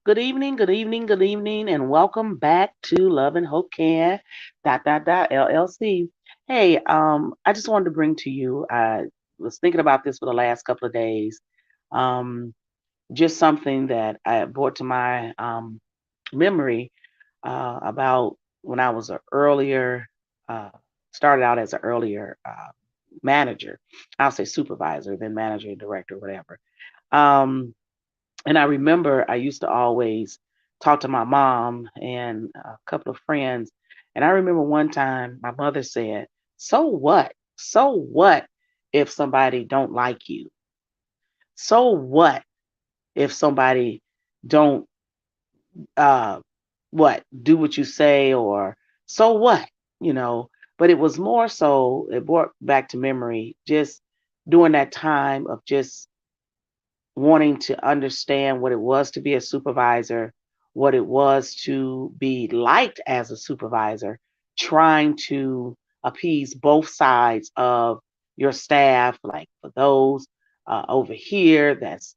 Good evening, good evening, good evening, and welcome back to Love and Hope Care LLC. Hey, I just wanted to bring to you. I was thinking about this for the last couple of days. Um, just something that I brought to my memory about when I was an earlier, uh, started out as an earlier manager. I'll say supervisor, then manager, director, whatever. Um, and I remember I used to always talk to my mom and a couple of friends. And I remember one time my mother said, "So what? So what if somebody don't like you? So what if somebody don't uh do what you say, or so what?" You know, but it was more so it brought back to memory just during that time of just wanting to understand what it was to be a supervisor, what it was to be liked as a supervisor, trying to appease both sides of your staff, like for those over here, that's,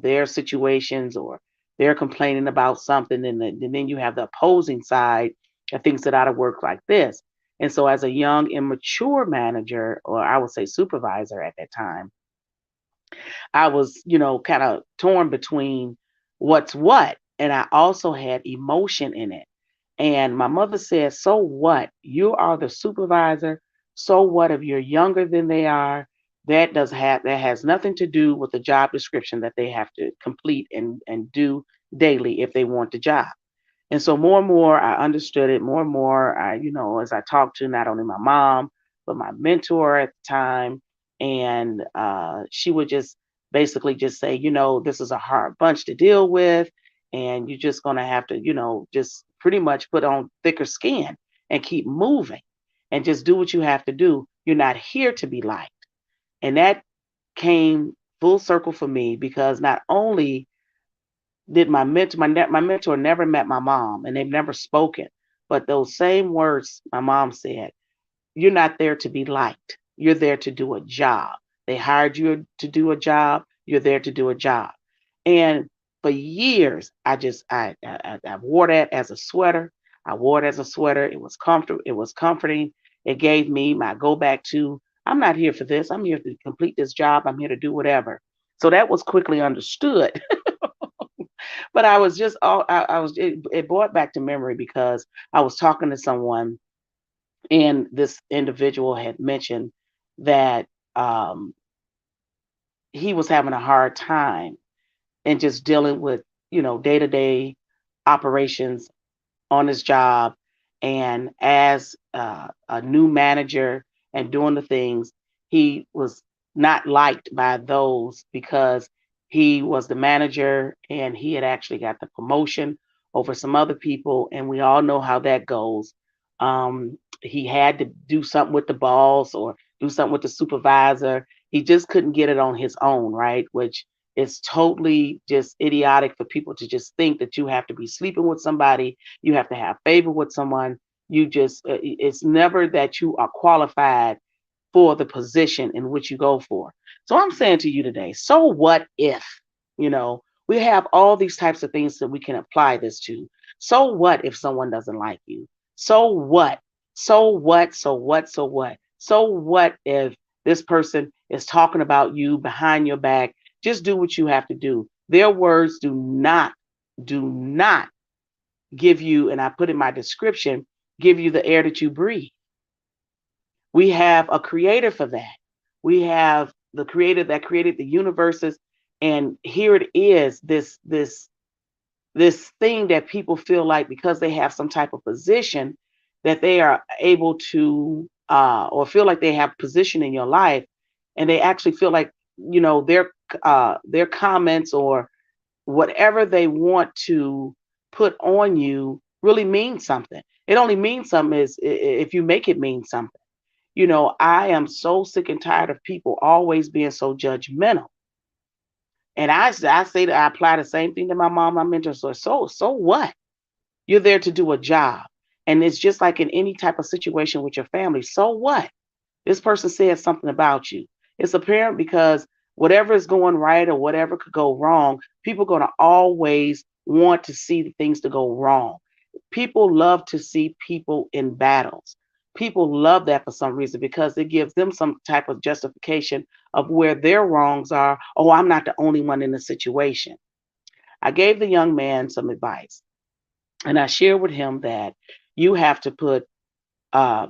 their situations, or they're complaining about something, and then you have the opposing side that thinks that ought to work like this. And so, as a young, immature manager, or I would say supervisor at that time, I was, kind of torn between what's what. And I also had emotion in it. And my mother said, "So what? You are the supervisor. So what if you're younger than they are? That has nothing to do with the job description that they have to complete and do daily if they want the job." And so more and more I understood it, more and more as I talked to not only my mom, but my mentor at the time. And she would just basically just say, "This is a hard bunch to deal with. And you're just going to have to, just pretty much put on thicker skin and keep moving and just do what you have to do. You're not here to be liked." And that came full circle for me, because not only did my mentor never met my mom, and they've never spoken, but those same words my mom said: "You're not there to be liked. You're there to do a job. They hired you to do a job. You're there to do a job." And for years, I wore that as a sweater. I wore it as a sweater. It was comfortable. It was comforting. It gave me my go back to, I'm not here for this. I'm here to complete this job. I'm here to do whatever. So that was quickly understood. But I was just all I was it brought back to memory, because I was talking to someone, and this individual had mentioned that um, he was having a hard time and just dealing with, day to day operations on his job, and as a new manager and doing the things, he was not liked by those, because he was the manager and he had actually got the promotion over some other people, and we all know how that goes. He had to do something with the boss or do something with the supervisor. He just couldn't get it on his own, right? Which is totally just idiotic for people to just think that you have to be sleeping with somebody, you have to have favor with someone. It's never that you are qualified for the position in which you go for. So I'm saying to you today, so what if, we have all these types of things that we can apply this to. So what if someone doesn't like you? So what? So what? So what? So what? So what if this person is talking about you behind your back? Just do what you have to do. Their words do not give you, and I put in my description, give you the air that you breathe. We have a creator for that. We have the creator that created the universes, and here it is, this thing that people feel like because they have some type of position that they are able to or feel like they have position in your life, and they actually feel like, their comments or whatever they want to put on you really means something. It only means something if you make it mean something. I am so sick and tired of people always being so judgmental. And I say that I apply the same thing to my mom, my mentor. So what? You're there to do a job. And it's just like in any type of situation with your family. So what? This person said something about you. It's apparent, because whatever is going right or whatever could go wrong, people are going to always want to see things to go wrong. People love to see people in battles. People love that for some reason because it gives them some type of justification of where their wrongs are. Oh, I'm not the only one in the situation. I gave the young man some advice and I shared with him that you have to put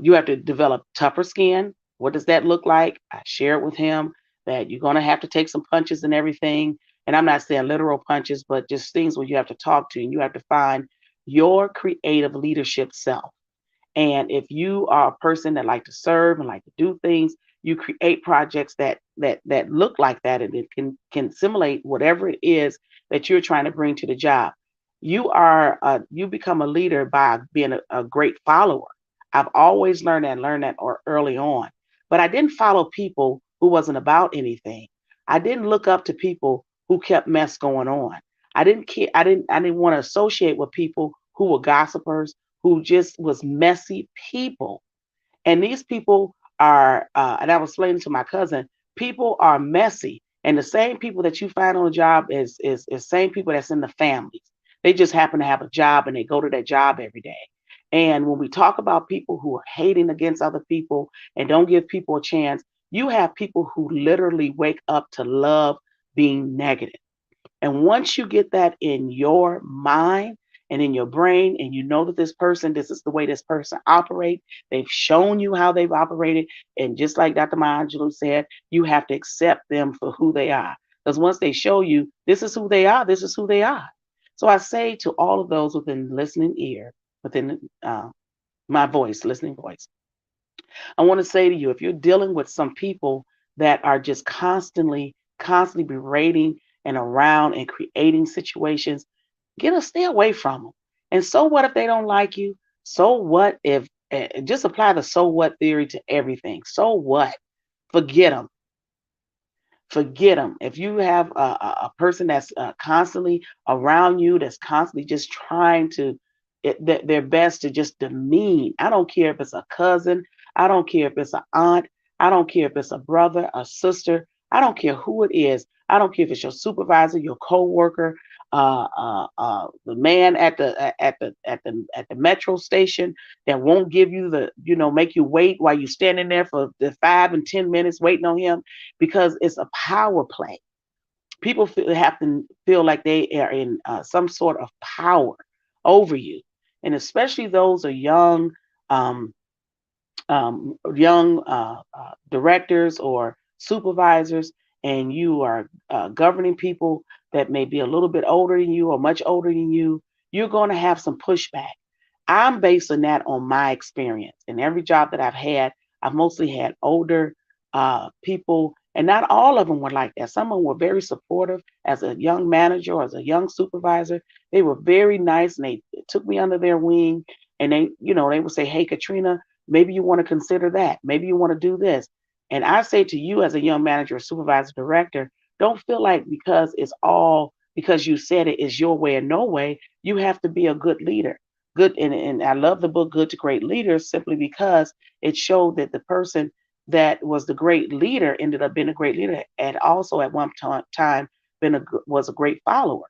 you have to develop tougher skin. What does that look like? I shared with him that you're going to have to take some punches and everything. And I'm not saying literal punches, but just things where you have to talk to and you have to find your creative leadership self. And if you are a person that like to serve and like to do things, you create projects that look like that, and it can simulate whatever it is that you're trying to bring to the job. You become a leader by being a great follower. I've always learned that or early on, but I didn't follow people who wasn't about anything. I didn't look up to people who kept mess going on. I didn't want to associate with people who were gossipers, who just was messy people. And these people are, and I was explaining to my cousin, people are messy. And the same people that you find on a job is same people that's in the families. They just happen to have a job and they go to that job every day. And when we talk about people who are hating against other people and don't give people a chance, you have people who literally wake up to love being negative. And once you get that in your mind and in your brain, and you know that this is the way this person operates, they've shown you how they've operated. And just like Dr. Maya Angelou said, you have to accept them for who they are. Because once they show you this is who they are, this is who they are. So I say to all of those within listening ear, within my voice, listening voice, I want to say to you, if you're dealing with some people that are just constantly berating and around and creating situations, stay away from them. And so what if they don't like you? So what if just apply the so what theory to everything? So what? Forget them. Forget them. If you have a person that's constantly around you, that's constantly just trying to their best to just demean. I don't care if it's a cousin. I don't care if it's an aunt. I don't care if it's a brother, a sister. I don't care who it is. I don't care if it's your supervisor, your coworker, the man at the metro station that won't give you make you wait while you're standing there for the 5 and 10 minutes waiting on him because it's a power play. People have to feel like they are in some sort of power over you, and especially those are um, young directors or supervisors, and you are governing people that may be a little bit older than you or much older than you. You're going to have some pushback. I'm basing that on my experience. In every job that I've had, I've mostly had older people, and not all of them were like that. Some of them were very supportive as a young manager or as a young supervisor. They were very nice and they took me under their wing. And they would say, "Hey, Katrina, maybe you want to consider that. Maybe you want to do this." And I say to you, as a young manager, supervisor, director, don't feel like because it's all because you said it is your way or no way. You have to be a good leader good and I love the book Good to Great Leaders simply because it showed that the person that was the great leader ended up being a great leader and also at one time was a great follower.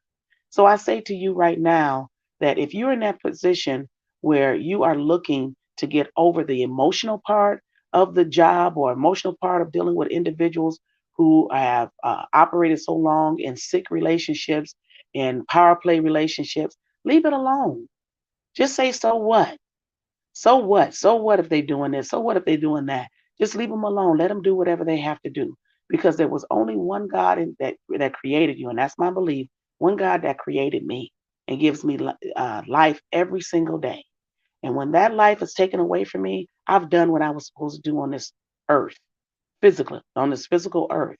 So I say to you right now that if you're in that position where you are looking to get over the emotional part of the job or emotional part of dealing with individuals who have operated so long in sick relationships and power play relationships, leave it alone. Just say, so what? So what? So what if they're doing this? So what if they're doing that? Just leave them alone. Let them do whatever they have to do. Because there was only one God that created you, and that's my belief. One God that created me and gives me life every single day. And when that life is taken away from me, I've done what I was supposed to do on this earth, physically, on this physical earth.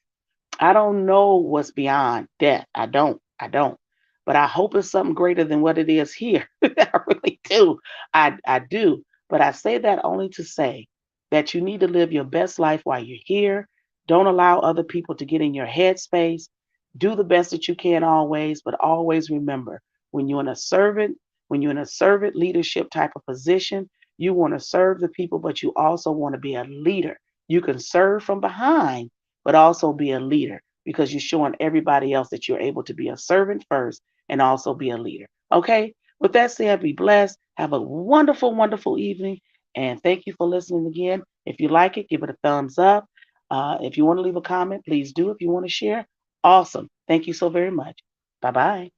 I don't know what's beyond death. I don't. I don't. But I hope it's something greater than what it is here. I really do. I do. But I say that only to say that you need to live your best life while you're here. Don't allow other people to get in your headspace. Do the best that you can always, but always remember when you're in a servant leadership type of position, you want to serve the people, but you also want to be a leader. You can serve from behind, but also be a leader. because you're showing everybody else that you're able to be a servant first and also be a leader. Okay? With that said, be blessed. Have a wonderful, wonderful evening. And thank you for listening again. If you like it, give it a thumbs up. If you want to leave a comment, please do. If you want to share, awesome. Thank you so very much. Bye bye.